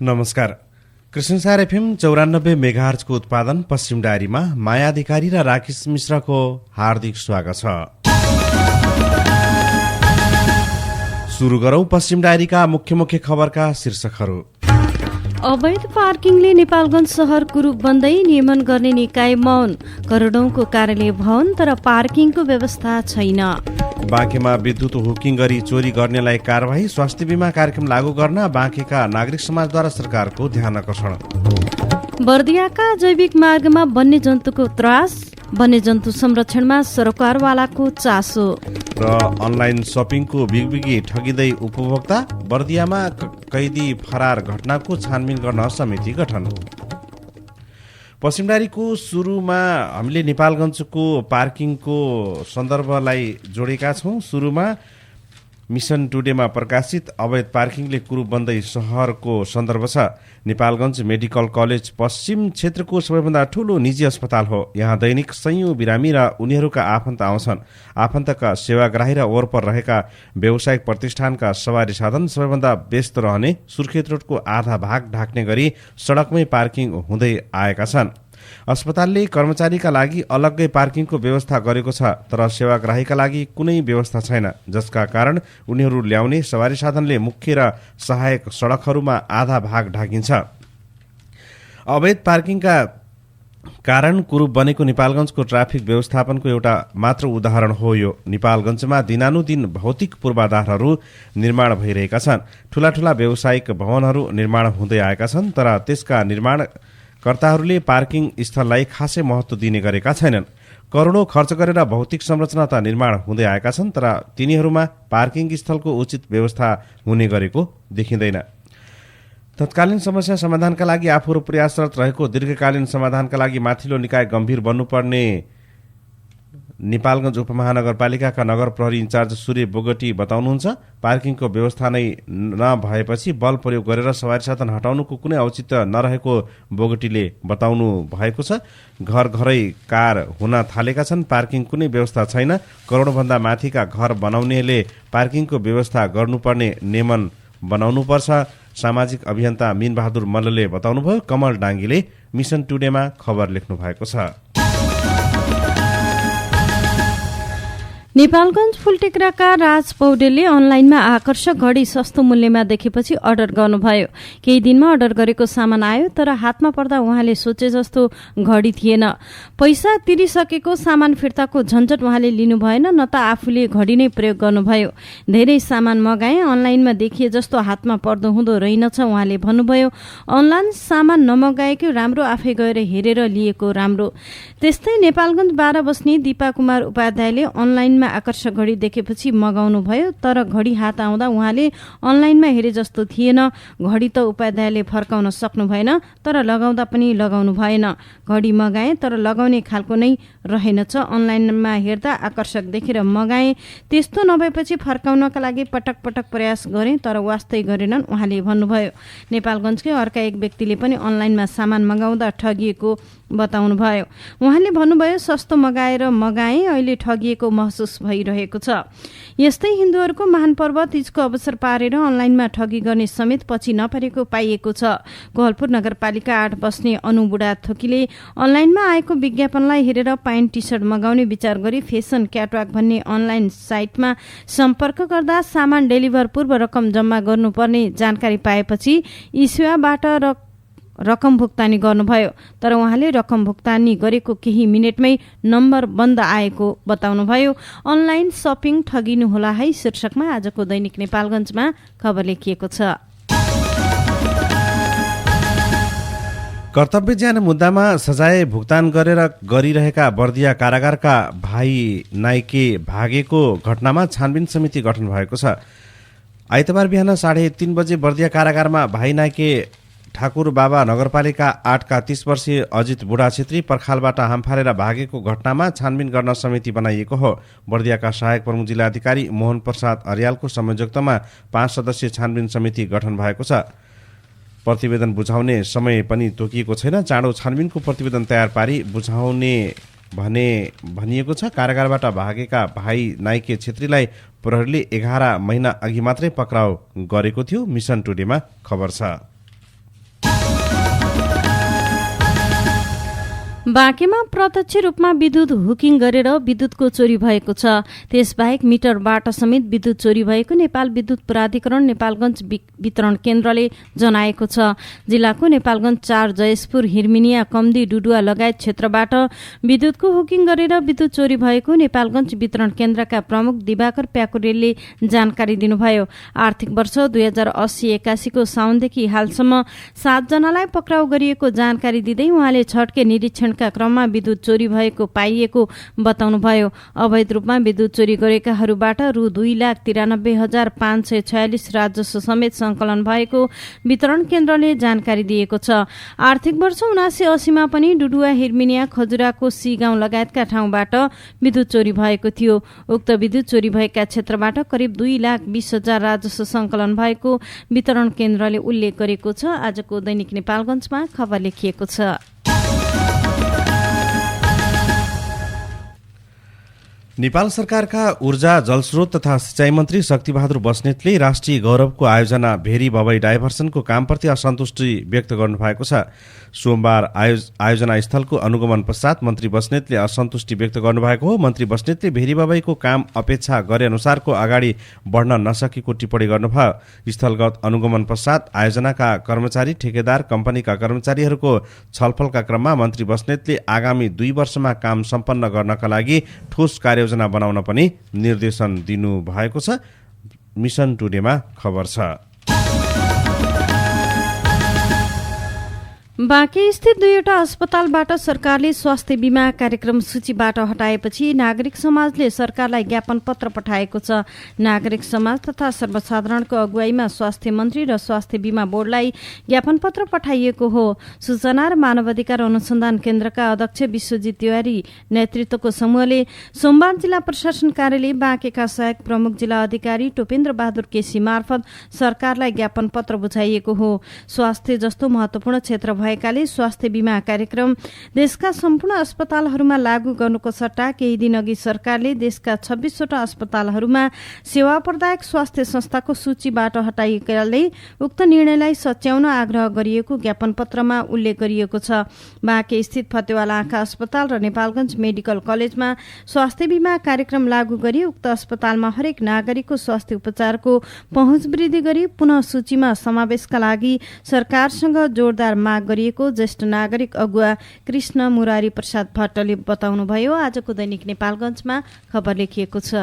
नमस्कार। कृष्णसार एफएम 94 मेगाहर्जको उत्पादन पश्चिम डायरीमा माया अधिकारी र राकेश मिश्रको हार्दिक स्वागत छ। सुरु गरौं पश्चिम डायरीका मुख्य खबरका शीर्षकहरू। अवैध पार्किङले नेपालगञ्ज शहर कुरूप बन्दै नियमन गर्ने निकाय मौन। करोडौंको कार्यालय भवन तर पार्किङको व्यवस्था छैन। बाँकेमा विद्युत हुकिङ गरी चोरी गर्नेलाई कारवाही। स्वास्थ्य बीमा कार्यक्रम लागू गर्न बाँकेका नागरिक समाजद्वारा सरकारको ध्यान आकर्षण। बर्दियाका जैविक मार्गमा वन्यजन्तुको त्रास। वन्यजन्तु संरक्षणमा सरकारवालाको चासो। र अनलाइन सपिङको बिगबिगी ठगिँदै उपभोक्ता। बर्दियामा कैदी फरार घटनाको छानबिन गर्न समिति गठन। पश्चिम डायरीको सुरुमा हामीले नेपालगञ्जको पार्किङको सन्दर्भलाई जोडेका छौं। सुरुमा मिशन टुडेमा प्रकाशित अवैध पार्किङले कुरूप बन्दै शहरको सन्दर्भ छ। नेपालगञ्ज मेडिकल कलेज पश्चिम क्षेत्रको सबैभन्दा ठूलो निजी अस्पताल हो। यहाँ दैनिक सयौं बिरामी र उनीहरूका आफन्त आउँछन्। आफन्तका सेवाग्राही र वरपर रहेका व्यावसायिक प्रतिष्ठानका सवारी साधन सबैभन्दा व्यस्त रहने सुर्खेत रोडको आधा भाग ढाक्ने गरी सड़कमै पार्किङ हुँदै आएका छन्। अस्पतालले कर्मचारीका लागि अलग्गै पार्किङको व्यवस्था गरेको छ, तर सेवाग्राहीका लागि कुनै व्यवस्था छैन, जसका कारण उनीहरू ल्याउने सवारी साधनले मुख्य र सहायक सड़कहरूमा आधा भाग ढाकिन्छ। अवैध पार्किङका कारण कुरूप बनेको नेपालगञ्जको ट्राफिक व्यवस्थापनको एउटा मात्र उदाहरण हो यो। नेपालगञ्जमा दिनानुदिन भौतिक पूर्वाधारहरू निर्माण भइरहेका छन्। ठूला ठूला व्यावसायिक भवनहरू निर्माण हुँदै आएका छन्, तर त्यसका निर्माणकर्ताहरूले पार्किङ स्थललाई खासै महत्त्व दिने गरेका छैनन्। करोडौं खर्च गरेर भौतिक संरचना त निर्माण हुँदै आएका छन्, तर तिनीहरूमा पार्किङ स्थलको उचित व्यवस्था हुने गरेको देखिँदैन। तत्कालीन समस्या समाधानका लागि आफूहरू प्रयासरत रहेको, दीर्घकालीन समाधानका लागि माथिल्लो निकाय गम्भीर बन्नुपर्ने नेपालगञ्ज उपमहानगरपालिकाका नगर प्रहरी इन्चार्ज सूर्य बोगटी बताउनुहुन्छ। पार्किङको व्यवस्था नै नभएपछि बल प्रयोग गरेर सवारी साधन हटाउनुको कुनै औचित्य नरहेको बोगटीले बताउनु भएको छ। घर घरै कार हुन थालेका छन्, पार्किङ कुनै व्यवस्था छैन। करोडौंभन्दा माथिका घर बनाउनेले पार्किङको व्यवस्था गर्नुपर्ने नियमन बनाउनुपर्छ। सामाजिक अभियन्ता मीनबहादुर मल्लले बताउनुभयो। कमल डाङ्गीले मिशन टुडेमा खबर लेख्नु भएको छ। नेपालगञ्ज फुलटेक्राका राज पौडेलले अनलाइनमा आकर्षक घडी सस्तो मूल्यमा देखेपछि अर्डर गर्नुभयो। केही दिनमा अर्डर गरेको सामान आयो, तर हातमा पर्दा उहाँले सोचे जस्तो घडी थिएन। पैसा तिरिसकेको सामान फिर्ताको झन्झट उहाँले लिनु भएन, न त आफूले घडी नै प्रयोग गर्नुभयो। धेरै सामान मगाए, अनलाइनमा देखिए जस्तो हातमा पर्दो हुँदो रहेनछ उहाँले भन्नुभयो। अनलाइन सामान नमगाएकै राम्रो, आफै गएर हेरेर लिएको राम्रो। त्यस्तै नेपालगञ्ज 12 बस्ने दीपा कुमार उपाध्यायले अनलाइन आकर्षक घडी देखेपछि मगाउनु भयो, तर घडी हात आउँदा उहाँले अनलाइनमा हेरे जस्तो थिएन। घडी त उपाध्यायले फर्काउन सक्नु भएन, तर लगाउँदा पनि लगाउनु भएन। घडी मगाए, तर लगाउने खालको नै रहेनछ। अनलाइनमा हेर्दा आकर्षक देखेर मगाए, त्यस्तो नभएपछि फर्काउनका लागि पटक पटक प्रयास गरे, तर वास्तै गरेनन् उहाँले भन्नुभयो। नेपालगञ्जकै अर्का एक व्यक्तिले पनि अनलाइनमा सामान मगाउँदा ठगिएको बताउनु भयो। उहाँले भन्नुभयो, सस्तो मगाएर मगाए, अहिले ठगिएको महसुस भइरहेको छ। यस्तै हिन्दूहरूको महान पर्व तीजको अवसर पारेर अनलाइनमा ठगी गर्ने समेत पछि नपरेको पाइएको छ। कोहलपुर नगरपालिका 8 बस्ने अनु बुढा थोकीले अनलाइनमा आएको विज्ञापनलाई हेरेर प्यान्ट टी सर्ट मगाउने विचार गरी फेसन क्याटवाक भन्ने अनलाइन साइटमा सम्पर्क गर्दा सामान डेलिभर पूर्व रकम जम्मा गर्नुपर्ने जानकारी पाएपछि इस्युबाट रकम भुक्तानी गर्नुभयो, तर उहाँले रकम भुक्तानी गरेको केही मिनेटमै नम्बर बन्द आएको बताउनुभयो। अनलाइन सपिङ ठगिनु होला है शीर्षकमा आजको दैनिक नेपालगञ्जमा खबर लेखिएको छ। कर्तव्य ज्यान मुद्दामा सजाय भुक्तान गरेर गरिरहेका बर्दिया कारागारका भाइ नाइके भागेको घटनामा छानबिन समिति गठन भएको छ। आइतबार बिहान 3:30 बजे बर्दिया कारागारमा भाइ नाइके ठाकुर बाबा नगरपालिका 8 का 30 वर्षीय अजित बुढा छेत्री पर्खालबाट हाम फालेर भागेको घटनामा छानबिन गर्न समिति बनाइएको हो। बर्दियाका सहायक प्रमुख जिल्ला अधिकारी मोहन प्रसाद अर्यालको संयोजकतामा 5 सदस्यीय छानबिन समिति गठन भएको छ। प्रतिवेदन बुझाउने समय पनि तोकिएको छैन। चाँडो छानबिनको प्रतिवेदन तयार पारी बुझाउने भनिएको छ। कारागारबाट भागेका भाइ नाइके छेत्रीलाई प्रहरीले 11 महिना अघि मात्रै पक्राउ गरेको थियो। मिशन टुडेमा खबर छ। बाँकेमा प्रत्यक्ष रूपमा विद्युत हुकिङ गरेर विद्युतको चोरी भएको छ। त्यसबाहेक मिटरबाट समेत विद्युत चोरी भएको नेपाल विद्युत प्राधिकरण नेपालगञ्ज वितरण केन्द्रले जनाएको छ। जिल्लाको नेपालगञ्ज 4, जयेशपुर, हिरमिनिया, कम्दी, डुडुवा लगायत क्षेत्रबाट विद्युतको हुकिङ गरेर विद्युत चोरी भएको नेपालगञ्ज वितरण केन्द्रका प्रमुख दिवाकर प्याकुरेलले जानकारी दिनुभयो। आर्थिक वर्ष 2080-81 को साउनदेखि हालसम्म 7 जनालाई पक्राउ गरिएको जानकारी दिँदै उहाँले छड्के निरीक्षण का क्रममा विद्युत चोरी भएको पाइएको बताउनुभयो। अवैध रूपमा विद्युत चोरी गरेकाहरूबाट रु 2,93,546 राजस्व समेत संकलन भएको वितरण केन्द्रले जानकारी दिएको छ। आर्थिक वर्ष 79-80 पनि डुडुवा, हिरमिनिया, खजुराको सी गाउँ लगायतका ठाउँबाट विद्युत चोरी भएको थियो। उक्त विद्युत चोरी भएका क्षेत्रबाट करिब 2,20,000 राजस्व संकलन भएको वितरण केन्द्रले उल्लेख गरेको छ। आजको दैनिक नेपालगञ्जमा खबर लेखिएको छ। नेपाल सरकारका ऊर्जा, जलस्रोत तथा सिंचाई मन्त्री शक्तिबहादुर बस्नेतले राष्ट्रिय गौरवको आयोजना भेरी बबई डाइभर्सनको कामप्रति असन्तुष्टि व्यक्त गर्नुभएको छ। सोमबार आयोजना स्थलको अनुगमन पश्चात मन्त्री बस्नेतले असन्तुष्टि व्यक्त गर्नुभएको हो। मन्त्री बस्नेतले भेरी बबईको काम अपेक्षा गरे अनुसारको अगाडि बढ्न नसकेको टिप्पणी गर्नुभयो। स्थलगत अनुगमन पश्चात आयोजनाका कर्मचारी, ठेकेदार, कम्पनीका कर्मचारीहरूको छलफलका क्रममा मन्त्री बस्नेतले आगामी 2 वर्षमा काम सम्पन्न गर्नका लागि ठोस कार्ययोजना बनाउन पनि निर्देशन दिनुभएको छ। मिसन टुडेमा खबर छ। बाँके स्थित 2वटा अस्पतालबाट सरकारले स्वास्थ्य बीमा कार्यक्रम सूचीबाट हटाएपछि नागरिक समाजले सरकारलाई ज्ञापन पत्र पठाएको छ। नागरिक समाज तथा सर्वसाधारणको अगुवाईमा स्वास्थ्य मन्त्री र स्वास्थ्य बीमा बोर्डलाई ज्ञापन पत्र पठाइएको हो। सूचना र मानवाधिकार अनुसन्धान केन्द्रका अध्यक्ष विश्वजित तिवारी नेतृत्वको समूहले सोमबार जिल्ला प्रशासन कार्यालय बाँकेका सहायक प्रमुख जिल्ला अधिकारी टोपेन्द्र बहादुर केसी मार्फत सरकारलाई ज्ञापन पत्र बुझाइएको हो। स्वास्थ्य जस्तो महत्वपूर्ण क्षेत्र भएकाले स्वास्थ्य बीमा कार्यक्रम देशका सम्पूर्ण अस्पतालहरूमा लागू गर्नुको सट्टा केही दिन अघि सरकारले देशका 26वटा अस्पतालहरूमा सेवा प्रदायक स्वास्थ्य संस्थाको सूचीबाट हटाइएकाले उक्त निर्णयलाई सच्याउन आग्रह गरिएको ज्ञापन पत्रमा उल्लेख गरिएको छ। बाँके स्थित फतेवाला आँखा अस्पताल र नेपालगञ्ज मेडिकल कलेजमा स्वास्थ्य बीमा कार्यक्रम लागू गरी उक्त अस्पतालमा हरेक नागरिकको स्वास्थ्य उपचारको पहुँच वृद्धि गरी पुनः सूचीमा समावेशका लागि सरकारसँग जोरदार माग गरिएको ज्येष्ठ नागरिक अगुवा कृष्ण मुरारी प्रसाद भट्टले बताउनुभयो। आजको दैनिक नेपालगञ्जमा खबर लेखिएको छ।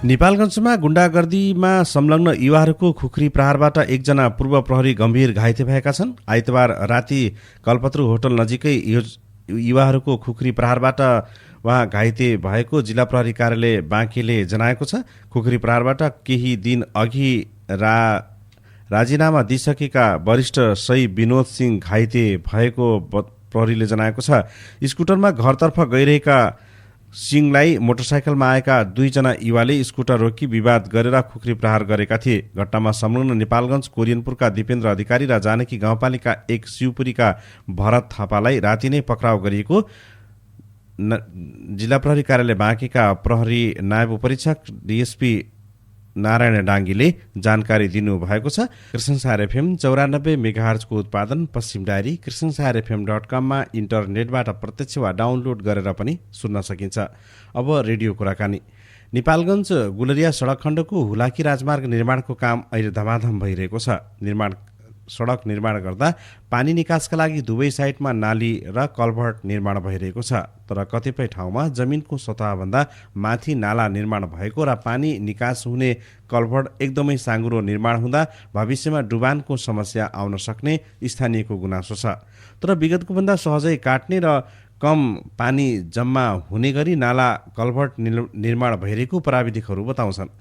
नेपालगञ्जमा गुण्डागर्दीमा संलग्न युवाहरूको खुखरी प्रहारबाट 1 जना पूर्व प्रहरी गम्भीर घाइते भएका छन्। आइतबार राति कल्पत्रु होटल नजिकै युवाहरूको खुखरी प्रहारबाट उहाँ घाइते भएको जिल्ला प्रहरी कार्यालय बाँकेले जनाएको छ। खुखरी प्रहारबाट केही दिन अघि राजीनामा दिइसकेका वरिष्ठ सही विनोद सिंह घाइते भएको प्रहरीले जनाएको छ। स्कुटरमा घरतर्फ गइरहेका सिंहलाई मोटरसाइकलमा आएका 2 जना युवाले स्कुटर रोकी विवाद गरेर खुखरी प्रहार गरेका थिए। घटनामा संलग्न नेपालगञ्ज कोरियनपुरका दिपेन्द्र अधिकारी र जानकी गाउँपालिका 1 शिवपुरीका भरत थापालाई राति नै पक्राउ गरिएको जिल्ला प्रहरी कार्यालय बाँकेका प्रहरी नायब उपरीक्षक डीएसपी नारायण डाङ्गीले जानकारी दिनुभएको छ। कृष्णसार एफएम 94 मेगाहर्जको उत्पादन पश्चिम डायरी कृष्णसारfm.com मा इन्टरनेटबाट प्रत्यक्ष वा डाउनलोड गरेर पनि सुन्न सकिन्छ। अब रेडियो कुराकानी। नेपालगञ्ज गुलरिया सडक खण्डको हुलाकी राजमार्ग निर्माणको काम अहिले धमाधम भइरहेको छ। सडक निर्माण गर्दा पानी निकासका लागि दुवै साइडमा नाली र कल्भर्ट निर्माण भइरहेको छ। तर कतिपय ठाउँमा जमिनको सतहभन्दा माथि नाला निर्माण भएको र पानी निकास हुने कल्भर्ट एकदमै साँगुरो निर्माण हुँदा भविष्यमा डुबानको समस्या आउन सक्ने स्थानीयको गुनासो छ। तर विगतको भन्दा सहजै काट्ने र कम पानी जम्मा हुने गरी नाला कल्भर्ट निर्माण भइरहेको प्राविधिकहरू बताउँछन्।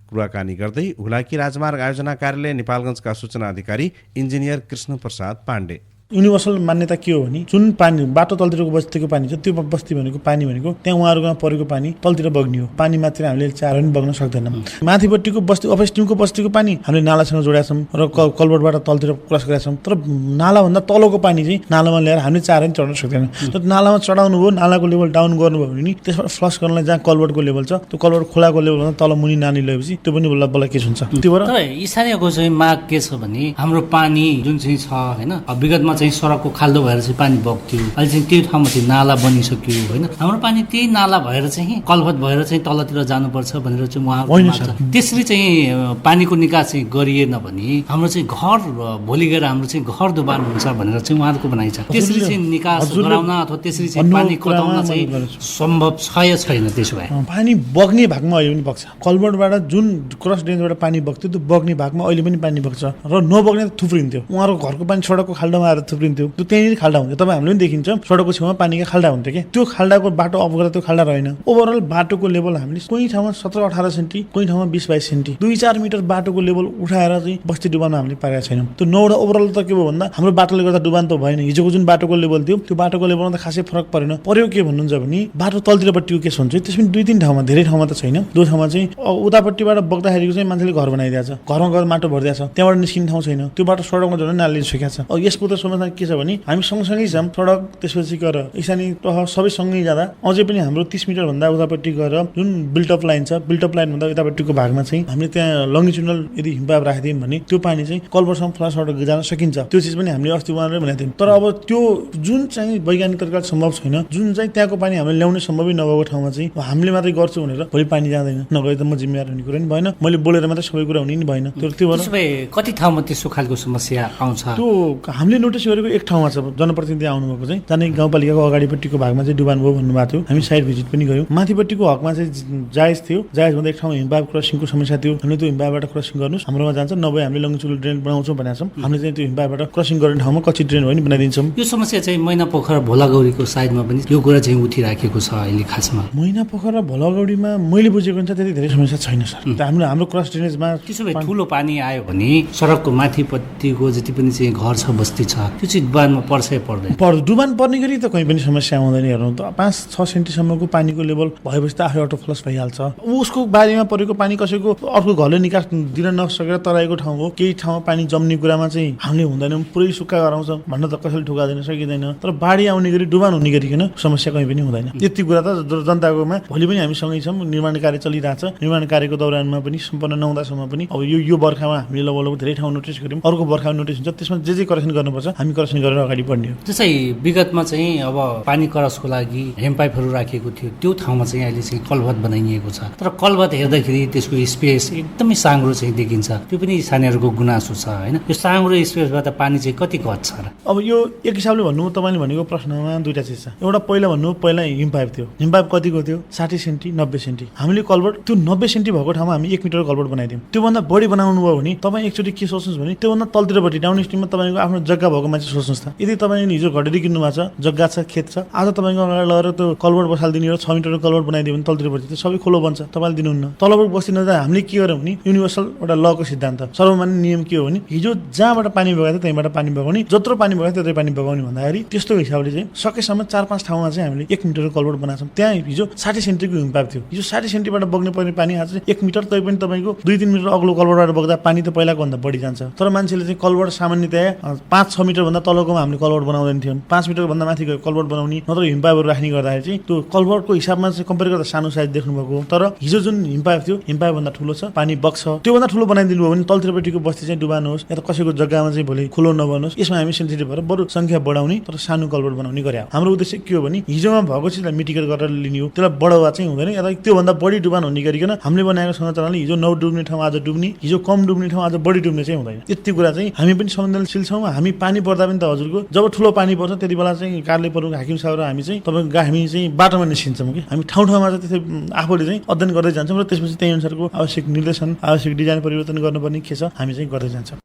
कुराकानी गर्दै हुलाकी राजमार्ग आयोजना कार्यालय नेपालगञ्जका सूचना अधिकारी इन्जिनियर कृष्ण प्रसाद पाण्डे युनिभर्सल मान्यता के हो भने जुन पानी बाटो तलतिरको बस्तीको पानी छ त्यो बस्ती भनेको पानी भनेको त्यहाँ उहाँहरूकोमा परेको पानी तलतिर बग्ने हो। पानी मात्र हामीले चाहेर पनि बग्न सक्दैनौँ। माथिपट्टिको बस्ती अपस्ट्रिमको बस्तीको पानी हामीले नालासँग जोडेका छौँ र कल्भर्टबाट तलतिर क्रस गरेका छौँ। तर नालाभन्दा तलको पानी चाहिँ नालामा ल्याएर हामीले चाहेर पनि चढ्न सक्दैनौँ। तर नालामा चढाउनु भयो, नालाको लेभल डाउन गर्नुभयो भने त्यसबाट फ्लस गर्नलाई जहाँ कल्भर्टको लेभल छ त्यो कल्भर्ट खोलाको लेभलभन्दा तल मुनि नानी लगेपछि त्यो पनि बल्ल बल्ल केस हुन्छ। त्यो भएर स्थानीयको चाहिँ माग के छ भने हाम्रो पानी जुन चाहिँ छ हैन विगतमा चाहिँ सडकको खाल्डो भएर चाहिँ पानी बग्थ्यो, अहिले चाहिँ त्यो ठाउँमा चाहिँ नाला बनिसक्यो होइन। हाम्रो पानी त्यही नाला भएर चाहिँ कलभट भएर चाहिँ तलतिर जानुपर्छ भनेर चाहिँ उहाँहरू त्यसरी चाहिँ पानीको निकास चाहिँ गरिएन भने हाम्रो चाहिँ घर भोलि गएर हाम्रो चाहिँ घर डुबान हुन्छ भनेर चाहिँ उहाँहरूको भनाइ छ। त्यसरी चाहिँ निकास गराउन अथवा त्यसरी चाहिँ पानी कटाउन चाहिँ सम्भव छैन। त्यसो भए पानी बग्ने भागमा अहिले पनि बग्छ। कलबर्टबाट जुन क्रस ड्रेनबाट पानी बग्थ्यो त्यो बग्ने भागमा अहिले पनि पानी बग्छ र नबग्ने थुप्रिन्थ्यो। उहाँहरूको घरको पानी सडकको खाल्डामा आएर थुप्रिन्थ्यो, त्यो त्यहीँनिर खाल्डा हुन्थ्यो। तपाईँ हामीले पनि देखिन्छ सडकको छेउमा पानीका खाल्डा हुन्थ्यो कि त्यो खाल्डाको बाटो अफ गर्दा त्यो खाल्डा रहेन। ओभरअल बाटोको लेभल हामीले कोही ठाउँमा 17-18 सेन्टी, कोही ठाउँमा 20-22 सेन्टी, 2-4 मिटर बाटोको लेभल उठाएर चाहिँ बस्ती डुबान हामीले पारेका छैनौँ। त्यो नौवटा ओभरअल त के भयो भन्दा हाम्रो बाटोले गर्दा डुबान त भएन। हिजोको जुन बाटोको लेभल थियो त्यो बाटोको लेभलमा त खासै फरक परेन। पर्यो के भन्नुहुन्छ भने बाटो तलतिरपट्टिको केस हुन्छ, त्यसमा 2-3 ठाउँमा, धेरै ठाउँमा त छैन। दो ठाउँमा चाहिँ उतापट्टिबाट बग्दाखेरिको चाहिँ मान्छेले घर बनाइदिएको छ, घरमा गएर माटो भरिदिएको छ, त्यहाँबाट निस्किने ठाउँ छैन। त्यो बाटो सडकमा झन् नालीले सुकेको छ। यसको त समस्या के छ भने हामी सँगसँगै छौँ, सडक त्यसपछि गएर इसानी तह सबै सँगै जाँदा अझै पनि हाम्रो 30 मिटर भन्दा उतापट्टि गएर जुन बिल्टअप लाइन छ, बिल्टअप लाइन भन्दा यतापट्टिको भागमा चाहिँ हामीले त्यहाँ लङ्गिट्युडनल यदि हिमपाइप राखिदियौँ भने त्यो पानी चाहिँ कलबर्टसम्म फ्लस सडक जान सकिन्छ। त्यो चिज पनि हामीले अस्ति उहाँले भनेको थियौँ। तर अब त्यो जुन चाहिँ वैज्ञानिक तरिकाले सम्भव छैन, जुन चाहिँ त्यहाँको पानी हामीले ल्याउने सम्भवै नभएको ठाउँमा चाहिँ हामीले मात्रै गर्छु भनेर भोलि पानी जाँदैन, नगए त म जिम्मेवार हुने कुरा नि भएन, मैले बोलेर मात्रै सबै कुरा हुने नि भएन। त्यो भएर कति ठाउँमा त्यस्तो खालको समस्या आउँछ? त्यो हामीले नोटिस गरेको एक ठाउँमा छ, जनप्रतिनिधि आउनुभएको चाहिँ जाने गाउँपालिकाको अगाडिपट्टिको भागमा चाहिँ डुबान भयो भन्नुभएको थियो। हामी साइड भिजिट पनि गयौँ। माथिपट्टिको हकमा चाहिँ जायज थियो, जायज भन्दा एक ठाउँमा हिमपाइप क्रसिङको समस्या थियो। हामीले त्यो हिमपाइपबाट क्रसिङ गर्नुहोस्, हाम्रोमा जान्छ, नभए हामीले लङ्गिट्युडनल ड्रेन बनाउँछौँ भनेका छौँ। हामीले चाहिँ त्यो हिमपाइपबाट क्रसिङ गर्ने ठाउँमा कच्ची ड्रेन भयो नि बनाइदिन्छौँ। यो समस्या चाहिँ मैना पोखरा भोलागौरीको साइडमा पनि यो कुरा चाहिँ उठिराखेको छ अहिले खासमा। मैना पोखरा भोलागौरीमा मैले बुझेको अनुसार त्यति धेरै समस्या छैन सर। हाम्रो क्रस ड्रेनेजमा त्यसो भए ठुलो पानी आयो भने सडकको माथिपट्टिको जति पनि चाहिँ घर छ, बस्ती छ, त्यो चाहिँ डुबानमा पर्छ पर्दैन? डुबान पर्ने गरी त कहीँ पनि समस्या आउँदैन। हेर्नु त 5-6 सेन्टीसम्मको पानीको लेभल भएपछि त आफै अटो फ्लस भइहाल्छ। उसको बारीमा परेको पानी कसैको अर्को घरले निकास दिन नसकेर तराईको ठाउँ हो, केही ठाउँमा पानी जम्ने कुरामा चाहिँ हामीले हुँदैनौँ, पुरै सुक्खा गराउँछ भन्न त कसैले ठुकादैन सकिँदैन। तर बाढी आउने गरी डुबान हुने गरिकन समस्या कहीँ पनि हुँदैन। यति कुरा त जनताकोमा भोलि पनि हामी सँगै छौँ। निर्माण कार्य चलिरहेछ। निर्माण कार्यको दौरानमा पनि सम्पन्न नहुँदासम्म पनि अब यो बर्खामा हामीले लगभग धेरै ठाउँ नोटिस गऱ्यौँ। अर्को बर्खामा नोटिस हुन्छ, त्यसमा जे करेक्सन गर्नुपर्छ हामी करेक्सन गरेर अगाडि बढ्ने हो। जस्तै विगतमा चाहिँ अब पानी क्रसको लागि हेमपाइपहरू राखिएको थियो, त्यो ठाउँमा चाहिँ अहिले चाहिँ कलभट बनाइएको छ। तर कलभट हेर्दाखेरि त्यसको स्पेस एकदमै साँग्रो चाहिँ देखिन्छ। त्यो पनि स्थानीयहरूको गुनासो छ होइन। यो साँग्रो स्पेसबाट पानी चाहिँ कति घट्छ र? अब यो एक हिसाबले भन्नु तपाईँले भनेको प्रश्नमा दुईटा चिज छ। एउटा पहिला भन्नु, पहिला हिमपाइप थियो। हिमपाइप कतिको थियो? 60 सेन्टी 90 सेन्टी। हामीले कलभट त्यो 90 सेन्टी भएको ठाउँमा हामी 1 मिटर कलभट बनाइदियौँ। त्योभन्दा बढी बनाउनु भयो भने तपाईँ एकचोटि के सोच्नुहोस् भने त्योभन्दा तलतिरपट्टि डाउन स्ट्रिममा तपाईँको आफ्नो जग्गा भएको मान्छे सोच्नुहोस् त। यदि तपाईँले हिजो घडेरी किन्नु भएको छ, जग्गा छ, खेत छ, आज तपाईँको अगाडि लगेर त्यो कलभट बसालिदिने र 6 मिटरको कलभट बनाइदियो भने तलतिरपट्टि त्यो सबै खोलो बन्छ, तपाईँले दिनुहुन्न। तलबाट बस्ती नजाँदा हामीले के गर्यौँ भने युनिभर्सल एउटा लको सिद्धान्त, सर्वमान्य नियम के हो भने हिजो जहाँबाट पानी बगाएको थियो त्यहीँबाट पानी बगाउने, जत्रो पानी बगाएको त्यत्रै पानी बगाउने भन्दाखेरि त्यस्तो हिसाबले चाहिँ सकेसम्म 4-5 ठाउँमा चाहिँ हामीले 1 मिटरको कलभट बनाएको छौँ। त्यहाँ हिजो 60 सेन्टीको हिमपाइप थियो। हिजो 60 सेन्टीबाट बग्ने पर्ने पानी आज 1 मिटर, तै पनि तपाईँको 2-3 मिटर अग्लो कलभटबाट बग्दा पानी त पहिलाको भन्दा बढी जान्छ। तर मान्छेले चाहिँ कलभट सामान्यतया 5-6 मिटर भन्दा तलकोमा हामीले कलभट बनाउँदैन थियौँ। 5 मिटर भन्दा माथि गयो कलभट बनाउने, नत्र हिमपाइपहरू राख्ने गर्दाखेरि चाहिँ त्यो कलभटको हिसाबमा चाहिँ कम्पेयर गर्दा सानो साइज देख्नुभएको। तर हिजो जुन हिमपाइप थियो, हिमपाइप भन्दा ठुलो छ, पानी बग्छ। त्योभन्दा ठुलो बनाइदिनु भयो भने तलतिरपट्टिको बस्ती चाहिँ डुबानुहोस् या त कसैको जग्गामा चाहिँ भोलि खुलो नबनोस्। यसमा हामी सेन्सिटिभ भएर बरु सङ्ख्या बढाउने तर सानो कलभट बनाउने गरे। हाम्रो उद्देश्य के हो भने हिजोमा भएको चिजलाई मिटिगेट गरेर लिने हो, त्यसलाई बढावा चाहिँ हुँदैन। या त त्योभन्दा बढी डुबान हुने गरिकन हामीले बनाएको संरचनाले हिजो नडुब्ने ठाउँ आज डुब्ने, हिजो कम डुब्ने ठाउँ आज बढी डुब्ने चाहिँ हुँदैन। यति कुरा चाहिँ हामी पनि संवेदनशील छौँ। हामी पानी पर्दा पनि त हजुरको जब ठुलो पानी पर्छ त्यति बेला चाहिँ कार्यालय प्रमुख हाकिम साहब र हामी चाहिँ तपाईँको हामी चाहिँ बाटोमा निस्किन्छौँ कि हामी ठाउँ ठाउँमा चाहिँ त्यसै आफूले चाहिँ अध्ययन गर्दै जान्छौँ र त्यसपछि त्यही अनुसारको आवश्यक निर्देशन, आवश्यक डिजाइन परिवर्तन गर्नुपर्ने के छ हामी चाहिँ गर्दै जान्छौँ।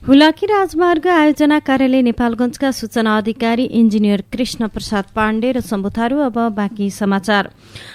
हुलाकी राजमार्ग आयोजना कार्यालय नेपालगञ्जका सूचना अधिकारी इन्जिनियर कृष्ण प्रसाद पाण्डे र सम्बुथारू। अब बाँकी समाचार।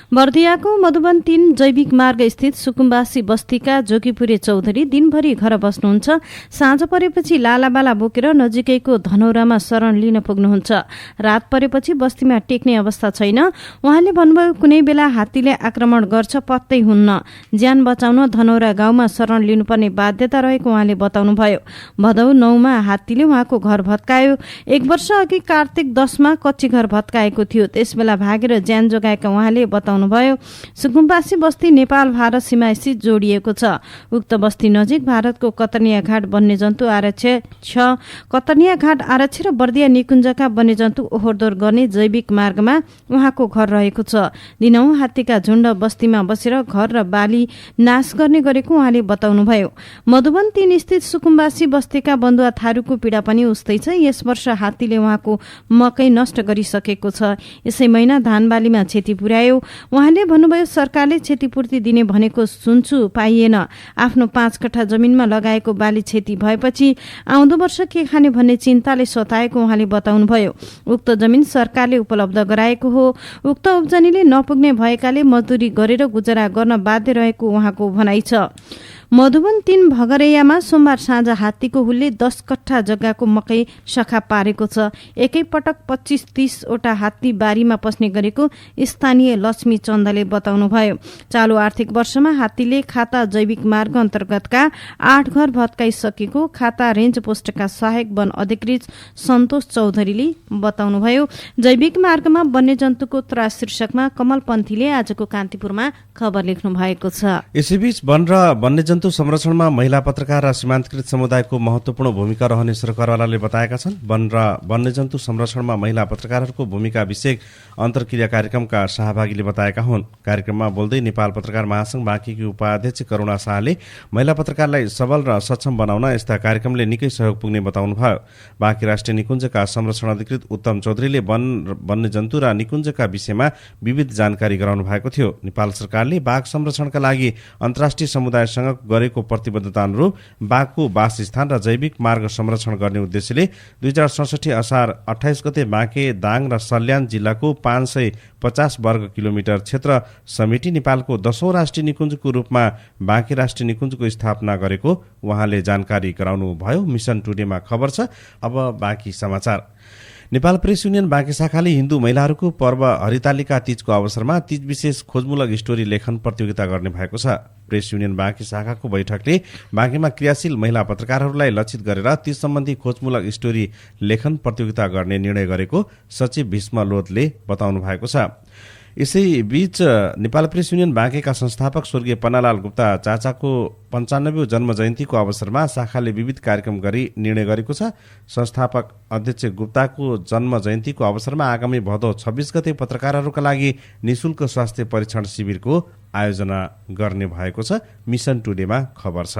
बर्दियाको मधुबन 3 जैविक मार्ग स्थित सुकुम्बासी बस्तीका जोगीपुरे चौधरी दिनभरि घर बस्नुहुन्छ। साँझ परेपछि लालाबाला बोकेर नजिकैको धनौरामा शरण लिन पुग्नुहुन्छ। रात परेपछि बस्तीमा टेक्ने अवस्था छैन। उहाँले भन्नुभयो कुनै बेला हात्तीले आक्रमण गर्छ, पत्तै हुन्न। ज्यान बचाउन धनौरा गाउँमा शरण लिनुपर्ने बाध्यता रहेको उहाँले बताउनुभयो। भदौ 9मा हात्तीले उहाँको घर भत्कायो। 1 वर्ष अघि कार्तिक 10मा कच्ची घर भत्काएको थियो। त्यसबेला भागेर ज्यान जोगाएका उहाँले बताउनुभयो, सुकुम्बासी बस्ती नेपाल भारत सीमासित जोडिएको छ। उक्त बस्ती नजिक भारतको कतर्निया घाट वन्यजन्तु आरक्ष छ। कतर्निया घाट आरक्ष र बर्दिया निकुञ्जका वन्यजन्तु ओहोरदोहोर गर्ने जैविक मार्गमा उहाँको घर रहेको छ। दिनहुँ हात्तीका झुण्ड बस्तीमा बसेर घर र बाली नाश गर्ने गरेको उहाँले बताउनुभयो। मधुवन 3 स्थित सुकुम्बासी बस्तीका बन्दुवा थारूको पीडा पनि उस्तै छ। यस वर्ष हात्तीले उहाँको मकै नष्ट गरिसकेको छ। यसै महिना धान बालीमा क्षति पुर्यायो। उहाँले भन्नुभयो, सरकारले क्षतिपूर्ति दिने भनेको सुन्छु, पाइएन। आफ्नो 5 कट्ठा जमिनमा लगाएको बाली क्षति भएपछि आउँदो वर्ष के खाने भन्ने चिन्ताले सताएको उहाँले बताउनुभयो। उक्त जमिन सरकारले उपलब्ध गराएको हो। उक्त उब्जनीले नपुग्ने भएकाले मजदुरी गरेर गुजरा गर्न बाध्य रहेको उहाँको भनाइ छ। मधुवन 3 भगरैयामा सोमबार साँझ हात्तीको हुलले 10 कट्ठा जग्गाको मकै सखा पारेको छ। एकै पटक 25-30 वटा हात्ती बारीमा पस्ने गरेको स्थानीय लक्ष्मी चन्दले बताउनुभयो। चालु आर्थिक वर्षमा हात्तीले खाता जैविक मार्ग अन्तर्गतका 8 घर भत्काइसकेको खाता रेन्ज पोस्टका सहायक वन अधिकृत सन्तोष चौधरीले बताउनुभयो। जैविक मार्गमा वन्यजन्तुको त्रास शीर्षकमा कमल पन्थीले आजको कान्तिपुरमा खबर लेख्नु भएको छ। यसैबीच वन र वन्यजन्तु संरक्षणमा महिला पत्रकार र सीमान्तकृत समुदायको महत्वपूर्ण भूमिका रहने सरकारवालाले बताएका छन्। वन र वन्यजन्तु संरक्षणमा महिला पत्रकारहरूको भूमिका विषयक अन्तर्क्रिया कार्यक्रमका सहभागीले बताएका हुन्। कार्यक्रममा बोल्दै नेपाल पत्रकार महासंघ बाँकीकी उपाध्यक्ष करुणा शाहले महिला पत्रकारलाई सबल र सक्षम बनाउन यस्ता कार्यक्रमले निकै सहयोग पुग्ने बताउनुभयो। बाँकी राष्ट्रिय निकुञ्जका संरक्षण अधिकृत उत्तम चौधरीले वन वन्यजन्तु र निकुञ्जका विषयमा विविध जानकारी गराउनु भएको थियो। नेपाल सरकारले बाघ संरक्षणका लागि अन्तर्राष्ट्रिय समुदायसँग गरेको प्रतिबद्धता अनुरूप बाघको वासस्थान र जैविक मार्ग संरक्षण गर्ने उद्देश्यले 2067 असार 28 गते बाँके, दाङ र सल्यान जिल्लाको 550 वर्ग किलोमिटर क्षेत्र समेटी नेपालको 10औं राष्ट्रिय निकुञ्जको रूपमा बाँके राष्ट्रिय निकुञ्जको स्थापना गरेको उहाँले जानकारी गराउनु भयो। मिसन टुडेमा खबर छ। अब बाँकी समाचार। नेपाल प्रेस युनियन बाँके शाखाले हिन्दू महिलाहरूको पर्व हरितालिका तीजको अवसरमा तीज विशेष खोजमूलक स्टोरी लेखन प्रतियोगिता गर्ने भएको छ। प्रेस युनियन बाँके शाखाको बैठकले बाँकेमा क्रियाशील महिला पत्रकारहरूलाई लक्षित गरेर तीज सम्बन्धी खोजमूलक स्टोरी लेखन प्रतियोगिता गर्ने निर्णय गरेको सचिव भीष्म लोधले बताउनु भएको छ। यसै बीच नेपाल प्रेस युनियन बाँकेका संस्थापक स्वर्गीय पन्नालाल गुप्ता चाचाको 95औं जन्म जयन्तीको अवसरमा शाखाले विविध कार्यक्रम गरी निर्णय गरेको छ। संस्थापक अध्यक्ष गुप्ताको जन्म जयन्तीको अवसरमा आगामी भदौ 26 गते पत्रकारहरूका लागि निशुल्क स्वास्थ्य परीक्षण शिविरको आयोजना गर्ने भएको छ। मिसन टुडेमा खबर छ।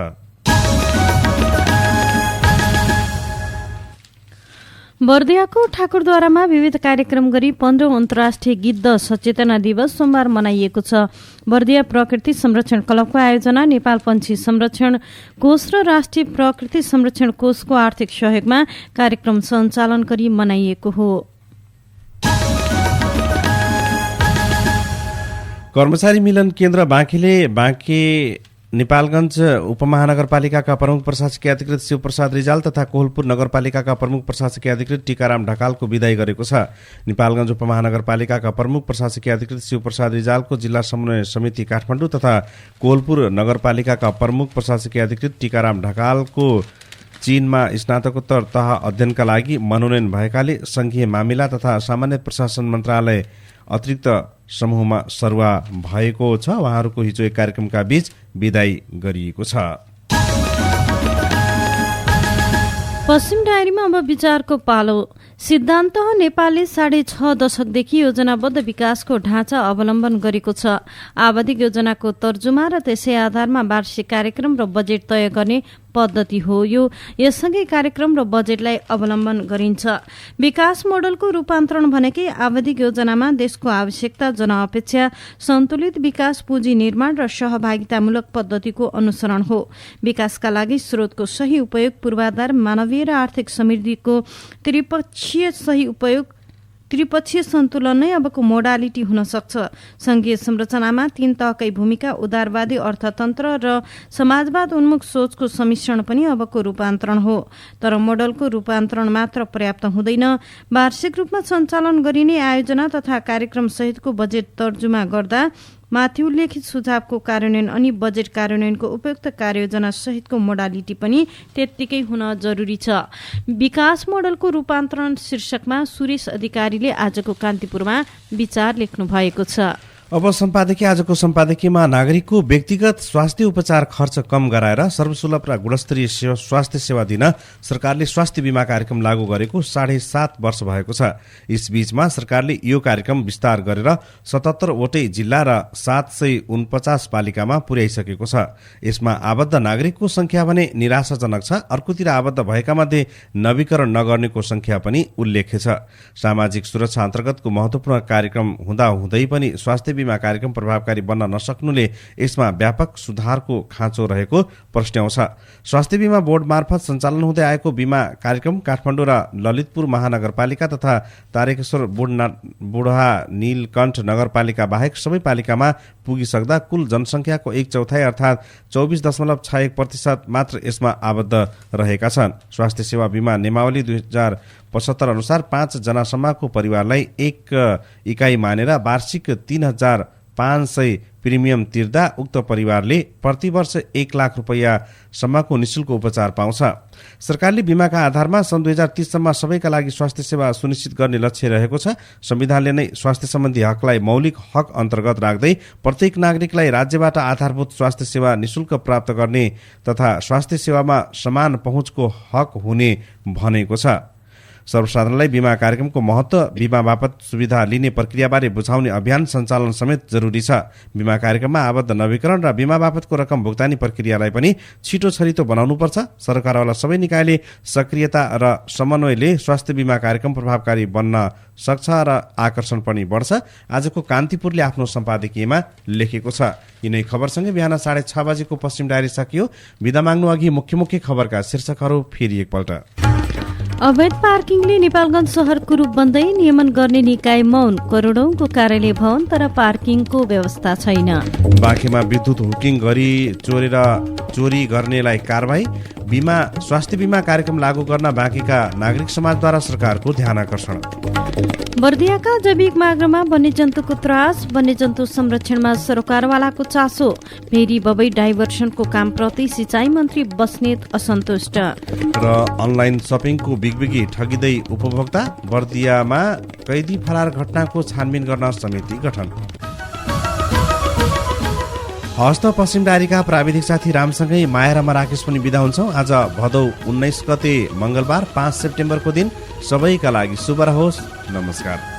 बर्दियाको ठाकुरद्वारामा विविध कार्यक्रम गरी 15औं अन्तर्राष्ट्रिय गिद्ध सचेतना दिवस सोमबार मनाइएको छ। बर्दिया प्रकृति संरक्षण क्लबको आयोजना, नेपाल पन्छी संरक्षण कोष र राष्ट्रिय प्रकृति संरक्षण कोषको आर्थिक सहयोगमा कार्यक्रम सञ्चालन गरी मनाइएको हो। कर्मचारी मिलन केन्द्र बाँकेले बाँके नेपालगञ्ज उपमहानगरपालिकाका प्रमुख प्रशासकीय अधिकृत शिवप्रसाद रिजाल तथा कोहलपुर नगरपालिकाका प्रमुख प्रशासकीय अधिकृत टीकाराम ढकालको विदाई गरेको छ। नेपालगञ्ज उपमहानगरपालिकाका प्रमुख प्रशासकीय अधिकृत शिवप्रसाद रिजालको जिल्ला समन्वय समिति काठमाडौँ तथा कोहलपुर नगरपालिकाका प्रमुख प्रशासकीय अधिकृत टीकाराम ढकालको चीनमा स्नातकोत्तर तह अध्ययनका लागि मनोनयन भएकाले संघीय मामिला तथा सामान्य प्रशासन मन्त्रालय अतिरिक्त समूहमा सरुवा भएको छ। उहाँहरूको हिजो एक कार्यक्रमका बीच विदाई गरिएको छ। पश्चिम डायरीमा अब विचारको पालो। सिद्धान्त नेपालले 6.5 दशकदेखि योजनाबद्ध विकासको ढाँचा अवलम्बन गरेको छ। आवधिक योजनाको तर्जुमा र त्यसै आधारमा वार्षिक कार्यक्रम र बजेट तय गर्ने पद्धति हो यो। यससँगै कार्यक्रम र बजेटलाई अवलम्बन गरिन्छ। विकास मोडलको रूपान्तरण भनेकै आवधिक योजनामा देशको आवश्यकता, जनअपेक्षा, सन्तुलित विकास, पुँजी निर्माण र सहभागितामूलक पद्धतिको अनुसरण हो। विकासका लागि स्रोतको सही उपयोग, पूर्वाधार, मानवीय र आर्थिक समृद्धिको त्रिपक्षीय सही उपयोग, त्रिपक्षीय सन्तुलन नै अबको मोडालिटी हुन सक्छ। संघीय संरचनामा 3 तहकै भूमिका, उदारवादी अर्थतन्त्र र समाजवाद उन्मुख सोचको सम्मिश्रण पनि अबको रूपान्तरण हो। तर मोडलको रूपान्तरण मात्र पर्याप्त हुँदैन। वार्षिक रूपमा सञ्चालन गरिने आयोजना तथा कार्यक्रम सहितको बजेट तर्जुमा गर्दा माथि उल्लेखित सुझावको कार्यान्वयन अनि बजेट कार्यान्वयनको उपयुक्त कार्ययोजना सहितको मोडालिटी पनि त्यत्तिकै हुन जरुरी छ। विकास मोडलको रूपान्तरण शीर्षकमा सुरेश अधिकारीले आजको कान्तिपुरमा विचार लेख्नु भएको छ। अब सम्पादकीय आजको सम्पादकीयमा नागरिकको व्यक्तिगत स्वास्थ्य उपचार खर्च कम गराएर सर्वसुलभ र गुणस्तरीय स्वास्थ्य सेवा दिन सरकारले स्वास्थ्य बीमा कार्यक्रम लागू गरेको 7.5 वर्ष भएको छ। यसबीचमा सरकारले यो कार्यक्रम विस्तार गरेर 77 वटै जिल्ला र 749 पालिकामा पुर्याइसकेको छ। यसमा आबद्ध नागरिकको संख्या भने निराशाजनक छ। अर्कोतिर आबद्ध भएका मध्ये नवीकरण नगर्नेको संख्या पनि उल्लेख्य छ। सामाजिक सुरक्षा अन्तर्गतको महत्वपूर्ण कार्यक्रम हुँदाहुँदै पनि स्वास्थ्य बीमा कार्यक्रम प्रभावकारी बन्न नसक्नुले यसमा व्यापक सुधारको खाँचो रहेको प्रश्नाउँछ। स्वास्थ्य बीमा बोर्ड मार्फत सञ्चालन हुँदै आएको बीमा कार्यक्रम काठमाडौँ र ललितपुर महानगरपालिका तथा तारकेश्वर बुढा नीलकण्ठ नगरपालिका बाहेक सबै पालिकामा पुगिसक्दा कुल जनसङ्ख्याको 1/4 अर्थात् 24.61% मात्र यसमा आबद्ध रहेका छन्। स्वास्थ्य सेवा बीमा नियमावली 2075 अनुसार 5 जनासम्मको परिवारलाई एक इकाइ मानेर वार्षिक 3,500 प्रिमियम तिर्दा उक्त परिवारले प्रतिवर्ष 1 लाख रुपैयाँसम्मको निशुल्क उपचार पाउँछ। सरकारले बीमाका आधारमा सन् 2030 सम्म सबैका लागि स्वास्थ्य सेवा सुनिश्चित गर्ने लक्ष्य रहेको छ। संविधानले नै स्वास्थ्य सम्बन्धी हकलाई मौलिक हक अन्तर्गत राख्दै प्रत्येक नागरिकलाई राज्यबाट आधारभूत स्वास्थ्य सेवा निशुल्क प्राप्त गर्ने तथा स्वास्थ्य सेवामा समान पहुँचको हक हुने भनेको छ। सर्वसाधारणलाई बीमा कार्यक्रमको महत्व, बीमा बापत सुविधा लिने प्रक्रियाबारे बुझाउने अभियान सञ्चालन समेत जरुरी छ। बीमा कार्यक्रममा आबद्ध नवीकरण र बीमा बापतको रकम भुक्तानी प्रक्रियालाई पनि छिटो छरितो बनाउनुपर्छ। सरकारवाला सबै निकायले सक्रियता र समन्वयले स्वास्थ्य बीमा कार्यक्रम प्रभावकारी बन्न सक्छ र आकर्षण पनि बढ्छ। आजको कान्तिपुरले आफ्नो सम्पादकीयमा लेखेको छ। यिनै खबरसँगै बिहान 6:30 बजेको पश्चिम डायरी सकियो। बिदा माग्नु अघि मुख्य खबरका शीर्षकहरू फेरि एकपल्ट। अवैध पार्किङले नेपालगञ्ज सहरको रूप बन्दै नियमन गर्ने निकाय मौन। करोडौंको कार्यालय भवन तर पार्किङको व्यवस्था छैन। बाँकेमा विद्युत हुकिङ गरी चोरी गर्नेलाई कारबाही। स्वास्थ्य बीमा कार्यक्रम लागू गर्न बाँकेका नागरिक समाजद्वारा सरकारको ध्यान आकर्षण। बर्दियाका जैविक मार्गमा वन्यजन्तुको त्रास, वन्यजन्तु संरक्षणमा सरकारवालाको चासो। फेरि बबई डाइभर्सनको कामप्रति सिंचाई मन्त्री बस्नेत असन्तुष्ट। र अनलाइन सपिङको बिगबिगी ठगिँदै उपभोक्ता, बर्दियामा कैदी फरार घटनाको छानबिन गर्न समिति गठन। हस्त पश्चिम डायरीका प्राविधिक साथी रामसँगै माया र म राकेश पनि बिदा हुन्छौँ। आज भदौ 19 गते मंगलबार 5 सेप्टेम्बरको दिन सबैका लागि शुभ रहोस्। नमस्कार।